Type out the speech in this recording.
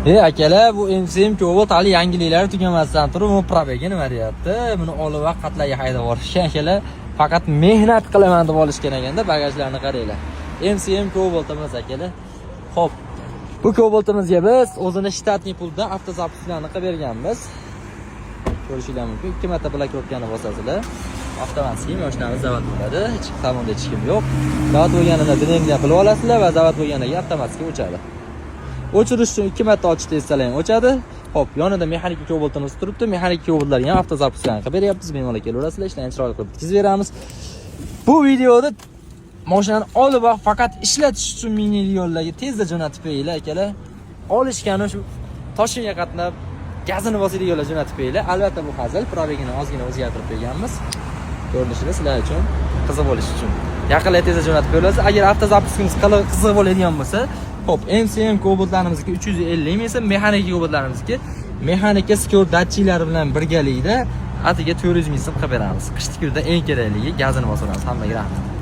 Akalar, bu MCM Cobalt hali yangiliklari tugamasdan turib, bu probega nima deyapti? Buni olib va qatlarga haydab yuborishgan akalar. Faqat mehnat qilaman deb olishgan ekanda, bagajlarni qaranglar. MCM Cobaltimiz akalar. Xo'p, bu Cobaltimizga biz o'zini shtatniy pulda avtozapuslarni qilib berganmiz. Ko'rishinglar mumkin. 2 marta blokirovkani bosasizlar. Avtomatik mashinamiz zavod bo'ladi. Hech salonda hech kim yo'q. Zavod bo'lganida dinamikdan qilib olasizlar va zavod bo'lganida avtomatik o'chadi. O'chirish uchun 2 marta ochish tezsalang o'chadi. Xo'p, yonida mexanik Cobaltimiz turibdi. Mexanik Cobaltlarga ham avtozapuslarni qilib beryapmiz. Bemalol kelaverasizlar, ishlarni chiroyli qilib bitkazib beramiz. Bu videoda mashinani olib va faqat ishlatish uchun mini-yo'llarga tezda jo'natib qo'yinglar akalar. Olishgani shu Toshkentga qatnab gazini bosaylik yo'lga jo'natib qo'yinglar. Albatta bu hazil, probegini ozgina o'zgartirib qo'yganmiz. Ko'rinishida sizlar uchun qiziq bo'lishi uchun. Yaqinlar tezda jo'natib qo'yilasiz. Agar avtozapuskimiz qiziq bo'ladigan bo'lsa, xo'p, MCM Cobaltlarimizga 350 ming, mexanik Cobaltlarimizga mexanika skor datchiklari bilan birgalikda atiga 400 ming qilib beramiz. Qishki kunda eng kerakligi gazini bosamiz hammaga rahmat.